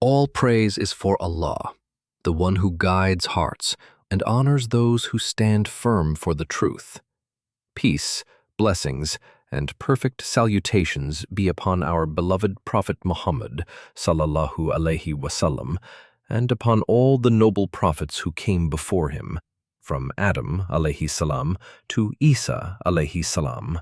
All praise is for Allah, the one who guides hearts and honors those who stand firm for the truth. Peace, blessings, and perfect salutations be upon our beloved Prophet Muhammad Sallallahu Alaihi Wasallam, and upon all the noble prophets who came before him, from Adam Alaihi Salam to Isa Alaihi Salam.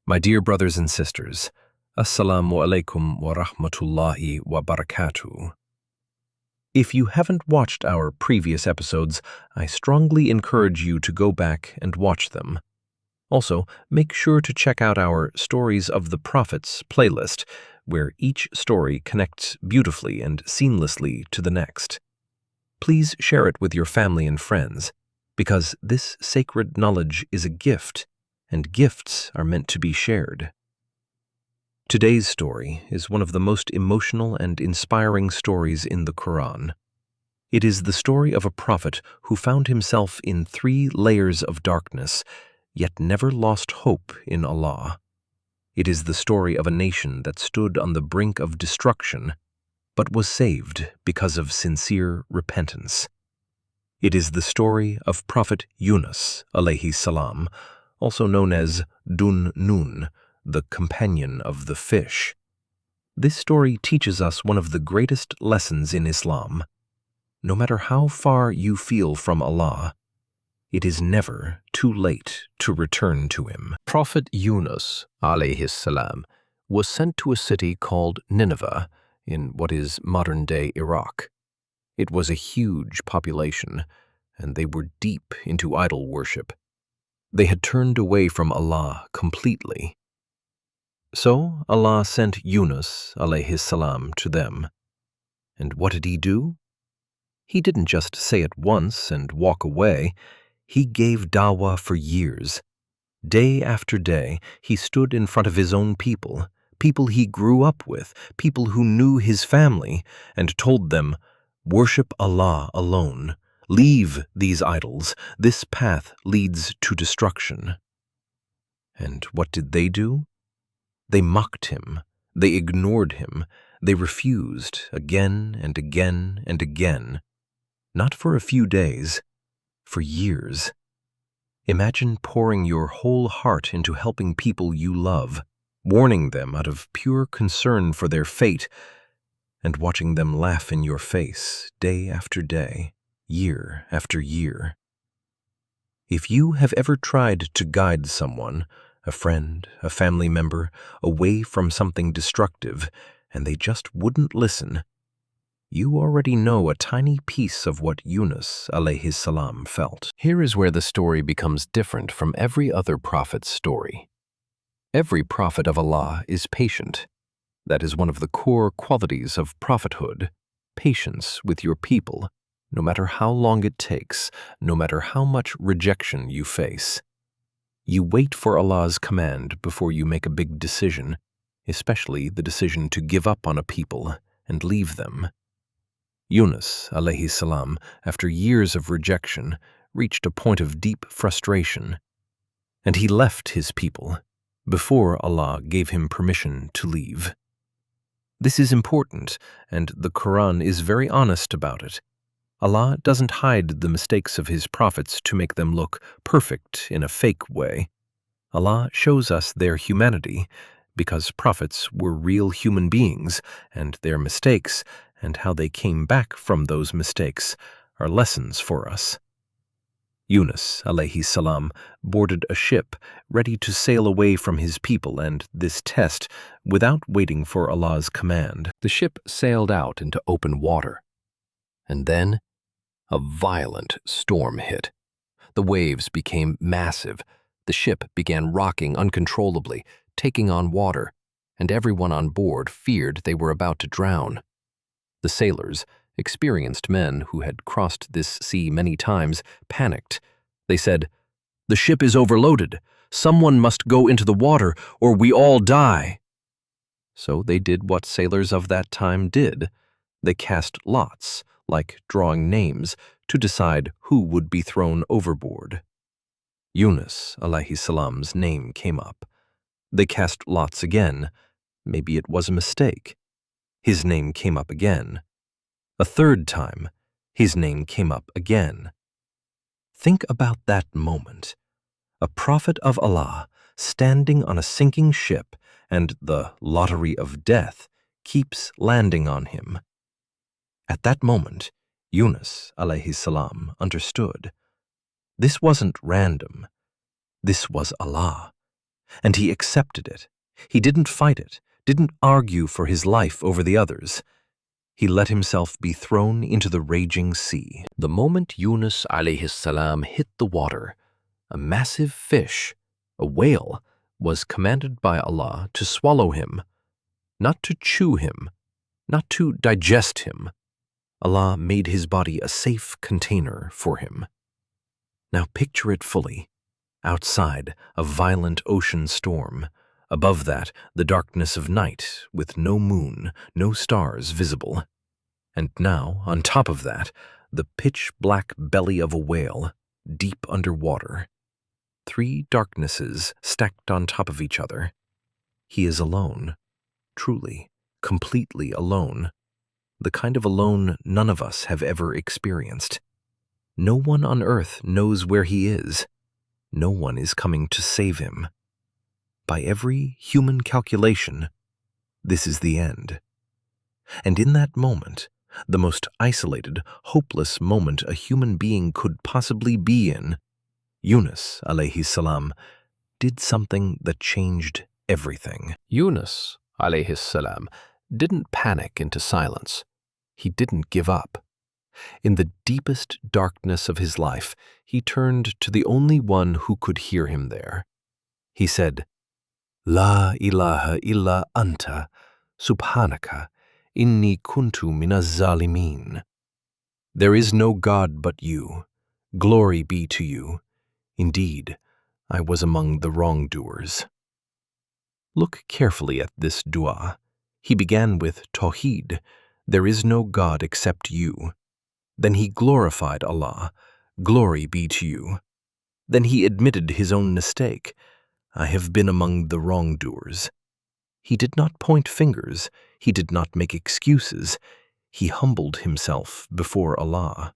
My dear brothers and sisters, Assalamu alaikum wa rahmatullahi wa barakatuh. If you haven't watched our previous episodes, I strongly encourage you to go back and watch them. Also, make sure to check out our Stories of the Prophets playlist, where each story connects beautifully and seamlessly to the next. Please share it with your family and friends, because this sacred knowledge is a gift, and gifts are meant to be shared. Today's story is one of the most emotional and inspiring stories in the Qur'an. It is the story of a prophet who found himself in 3 layers of darkness, yet never lost hope in Allah. It is the story of a nation that stood on the brink of destruction, but was saved because of sincere repentance. It is the story of Prophet Yunus Alaihi Salam, also known as Dun Nun, the companion of the fish. This story teaches us one of the greatest lessons in Islam. No matter how far you feel from Allah, it is never too late to return to him. Prophet Yunus Alaihi Salam was sent to a city called Nineveh in what is modern-day Iraq. It was a huge population, and they were deep into idol worship. They had turned away from Allah completely. So Allah sent Yunus Alaihi Salam to them. And what did he do? He didn't just say it once and walk away. He gave dawah for years. Day after day, he stood in front of his own people he grew up with, people who knew his family, and told them, "Worship Allah alone. Leave these idols. This path leads to destruction." And what did they do? They mocked him. They ignored him. They refused again and again and again. Not for a few days, for years. Imagine pouring your whole heart into helping people you love, warning them out of pure concern for their fate, and watching them laugh in your face day after day, year after year. If you have ever tried to guide someone, a friend, a family member, away from something destructive, and they just wouldn't listen, you already know a tiny piece of what Yunus Alaihi Salam felt. Here is where the story becomes different from every other prophet's story. Every prophet of Allah is patient. That is one of the core qualities of prophethood, patience with your people, no matter how long it takes, no matter how much rejection you face. You wait for Allah's command before you make a big decision, especially the decision to give up on a people and leave them. Yunus Alaihi Salam, after years of rejection, reached a point of deep frustration, and he left his people before Allah gave him permission to leave. This is important, and the Quran is very honest about it. Allah doesn't hide the mistakes of his prophets to make them look perfect in a fake way. Allah shows us their humanity, because prophets were real human beings, and their mistakes, and how they came back from those mistakes, are lessons for us. Yunus Alaihi Salam boarded a ship ready to sail away from his people and this test without waiting for Allah's command. The ship sailed out into open water, and then a violent storm hit. The waves became massive. The ship began rocking uncontrollably, taking on water, and everyone on board feared they were about to drown. The sailors, experienced men who had crossed this sea many times, panicked. They said, "The ship is overloaded. Someone must go into the water, or we all die." So they did what sailors of that time did. They cast lots, like drawing names, to decide who would be thrown overboard. Yunus Alaihi Salam's name came up. They cast lots again. Maybe it was a mistake. His name came up again. A third time, his name came up again. Think about that moment. A prophet of Allah standing on a sinking ship, and the lottery of death keeps landing on him. At that moment, Yunus Alaihi Salam understood. This wasn't random. This was Allah. And he accepted it. He didn't fight it, didn't argue for his life over the others. He let himself be thrown into the raging sea. The moment Yunus Alaihi Salam hit the water, a massive fish, a whale, was commanded by Allah to swallow him, not to chew him, not to digest him. Allah made his body a safe container for him. Now picture it fully. Outside, a violent ocean storm. Above that, the darkness of night, with no moon, no stars visible. And now, on top of that, the pitch-black belly of a whale, deep underwater. 3 darknesses stacked on top of each other. He is alone. Truly, completely alone. The kind of alone none of us have ever experienced. No one on earth knows where he is. No one is coming to save him. By every human calculation, this is the end. And in that moment, the most isolated, hopeless moment a human being could possibly be in, Yunus Alaihi Salam did something that changed everything. Yunus Alaihi Salam didn't panic into silence. He didn't give up. In the deepest darkness of his life, he turned to the only one who could hear him there. He said, La ilaha illa anta, subhanaka, inni kuntu minaz zalimin. There is no God but you. Glory be to you. Indeed, I was among the wrongdoers. Look carefully at this dua. He began with Tawheed. There is no God except you. Then he glorified Allah. Glory be to you. Then he admitted his own mistake. I have been among the wrongdoers. He did not point fingers. He did not make excuses. He humbled himself before Allah.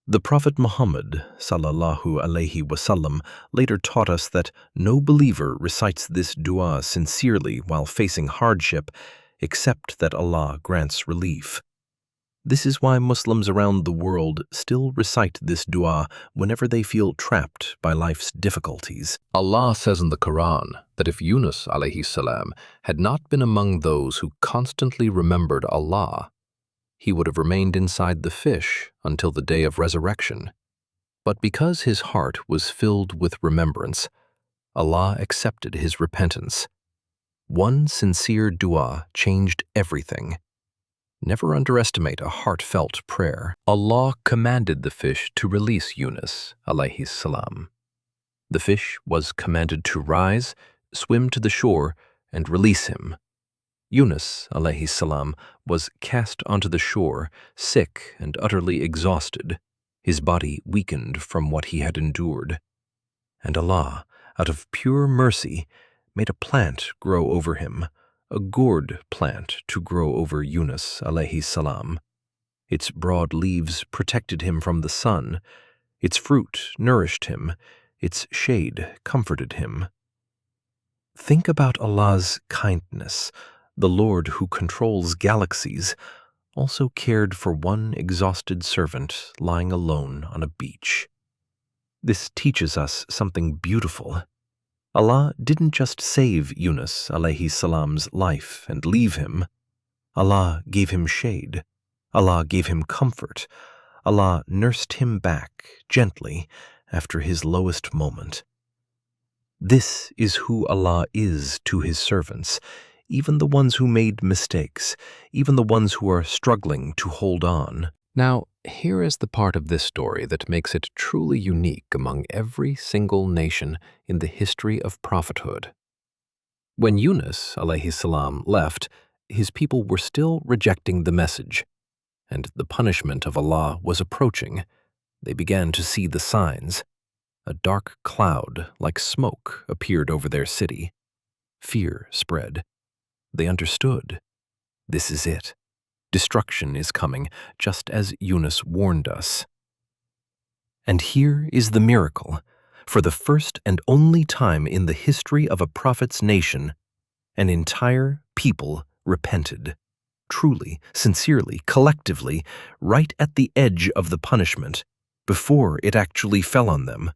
The Prophet Muhammad sallallahu alaihi wasallam later taught us that no believer recites this dua sincerely while facing hardship, except that Allah grants relief. This is why Muslims around the world still recite this dua whenever they feel trapped by life's difficulties. Allah says in the Qur'an that if Yunus Alaihi Salam had not been among those who constantly remembered Allah, he would have remained inside the fish until the day of resurrection. But because his heart was filled with remembrance, Allah accepted his repentance. One sincere dua changed everything. Never underestimate a heartfelt prayer. Allah commanded the fish to release Yunus Alaihi Salam. The fish was commanded to rise, swim to the shore, and release him. Yunus Alaihi Salam was cast onto the shore, sick and utterly exhausted, his body weakened from what he had endured. And Allah, out of pure mercy, made a plant grow over him, a gourd plant to grow over Yunus Alaihi Salam. Its broad leaves protected him from the sun, its fruit nourished him, its shade comforted him. Think about Allah's kindness. The Lord who controls galaxies also cared for one exhausted servant lying alone on a beach. This teaches us something beautiful. Allah didn't just save Yunus Alaihi Salam's life and leave him. Allah gave him shade. Allah gave him comfort. Allah nursed him back gently after his lowest moment. This is who Allah is to his servants, even the ones who made mistakes, even the ones who are struggling to hold on. Now, here is the part of this story that makes it truly unique among every single nation in the history of prophethood. When Yunus Alaihi Salam left, his people were still rejecting the message, and the punishment of Allah was approaching. They began to see the signs. A dark cloud like smoke appeared over their city. Fear spread. They understood. This is it. Destruction is coming, just as Yunus warned us. And here is the miracle. For the first and only time in the history of a prophet's nation, an entire people repented. Truly, sincerely, collectively, right at the edge of the punishment, before it actually fell on them.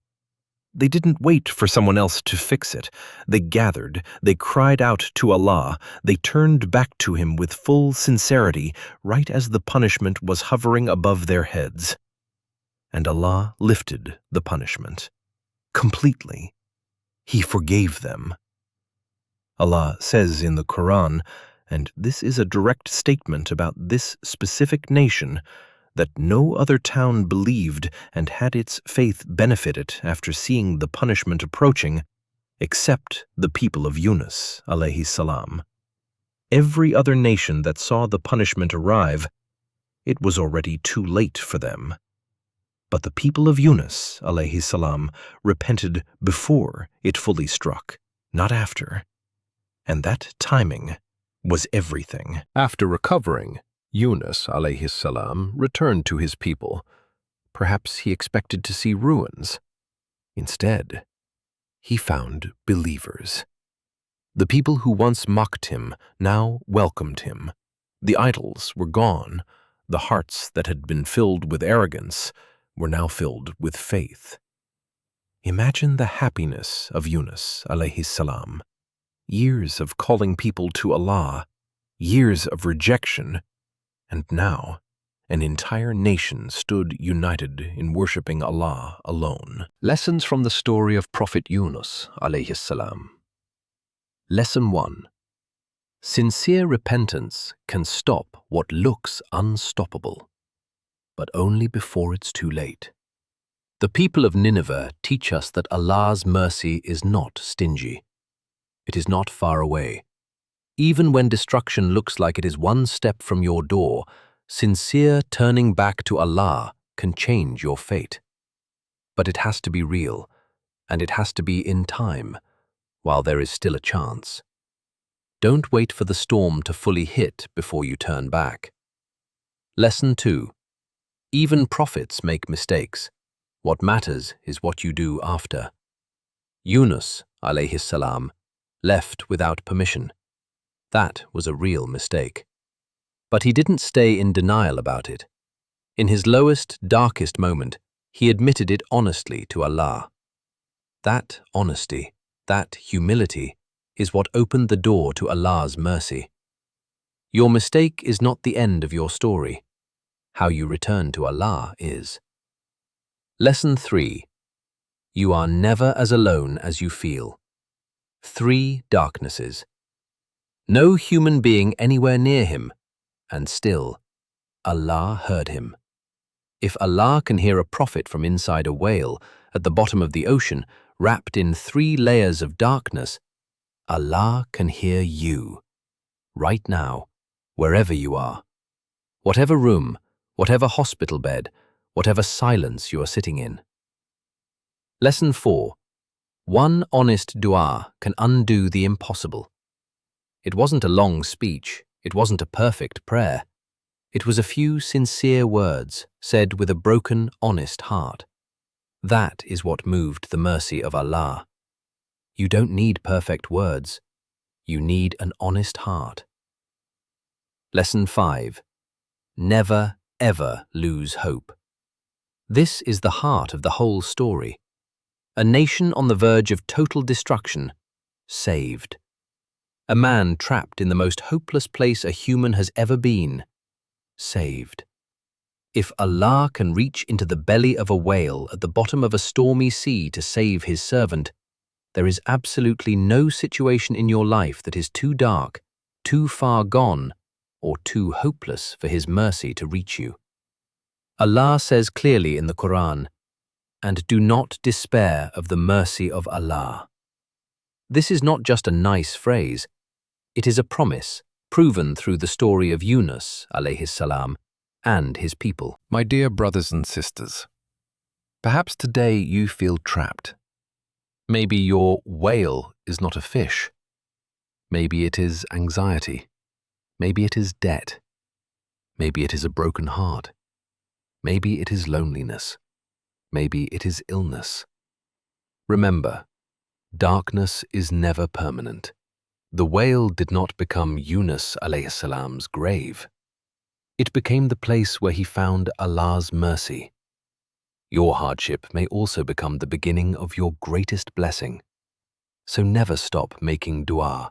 They didn't wait for someone else to fix it. They gathered, they cried out to Allah, they turned back to Him with full sincerity, right as the punishment was hovering above their heads. And Allah lifted the punishment. Completely. He forgave them. Allah says in the Qur'an, and this is a direct statement about this specific nation, that no other town believed and had its faith benefited after seeing the punishment approaching, except the people of Yunus Alaihi Salam. Every other nation that saw the punishment arrive, it was already too late for them. But the people of Yunus Alaihi Salam repented before it fully struck, not after. And that timing was everything. After recovering, Yunus Alaihi Salam returned to his people. Perhaps he expected to see ruins. Instead, he found believers. The people who once mocked him now welcomed him. The idols were gone. The hearts that had been filled with arrogance were now filled with faith. Imagine the happiness of Yunus Alaihi Salam. Years of calling people to Allah, years of rejection, and now an entire nation stood united in worshipping Allah alone. Lessons from the story of Prophet Yunus Alaihi Salam. Lesson 1. Sincere repentance can stop what looks unstoppable, but only before it's too late. The people of Nineveh teach us that Allah's mercy is not stingy. It is not far away. Even when destruction looks like it is one step from your door, sincere turning back to Allah can change your fate. But it has to be real, and it has to be in time, while there is still a chance. Don't wait for the storm to fully hit before you turn back. Lesson 2. Even prophets make mistakes. What matters is what you do after. Yunus Alaihi Salam left without permission. That was a real mistake. But he didn't stay in denial about it. In his lowest, darkest moment, he admitted it honestly to Allah. That honesty, that humility, is what opened the door to Allah's mercy. Your mistake is not the end of your story. How you return to Allah is. Lesson 3. You are never as alone as you feel. 3 darknesses. No human being anywhere near him, and still, Allah heard him. If Allah can hear a prophet from inside a whale at the bottom of the ocean, wrapped in 3 layers of darkness, Allah can hear you, right now, wherever you are. Whatever room, whatever hospital bed, whatever silence you are sitting in. Lesson 4. One honest dua can undo the impossible. It wasn't a long speech, it wasn't a perfect prayer. It was a few sincere words said with a broken, honest heart. That is what moved the mercy of Allah. You don't need perfect words. You need an honest heart. Lesson 5. Never, ever lose hope. This is the heart of the whole story. A nation on the verge of total destruction, saved. A man trapped in the most hopeless place a human has ever been, saved. If Allah can reach into the belly of a whale at the bottom of a stormy sea to save his servant, there is absolutely no situation in your life that is too dark, too far gone, or too hopeless for his mercy to reach you. Allah says clearly in the Qur'an, "And do not despair of the mercy of Allah." This is not just a nice phrase. It is a promise, proven through the story of Yunus Alaihi Salam and his people. My dear brothers and sisters, perhaps today you feel trapped. Maybe your whale is not a fish. Maybe it is anxiety. Maybe it is debt. Maybe it is a broken heart. Maybe it is loneliness. Maybe it is illness. Remember, darkness is never permanent. The whale did not become Yunus Alaihi Salam's grave. It became the place where he found Allah's mercy. Your hardship may also become the beginning of your greatest blessing. So never stop making dua.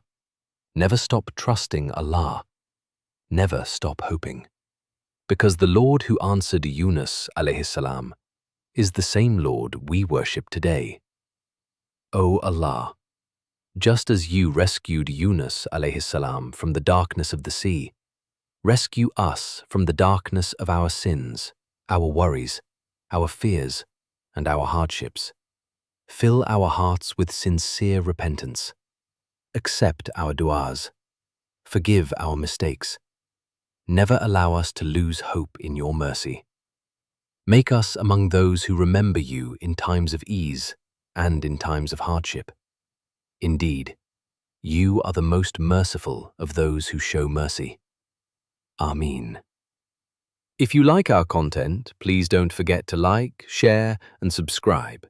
Never stop trusting Allah. Never stop hoping. Because the Lord who answered Yunus Alaihi Salam is the same Lord we worship today. O Allah, just as you rescued Yunus Alaihi Salam from the darkness of the sea, rescue us from the darkness of our sins, our worries, our fears, and our hardships. Fill our hearts with sincere repentance. Accept our du'as. Forgive our mistakes. Never allow us to lose hope in your mercy. Make us among those who remember you in times of ease and in times of hardship. Indeed, you are the most merciful of those who show mercy. Ameen. If you like our content, please don't forget to like, share, and subscribe.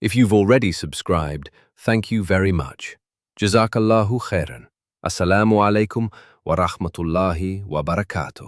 If you've already subscribed, thank you very much. Jazakallahu khairan. Assalamu alaikum wa rahmatullahi wa barakatuh.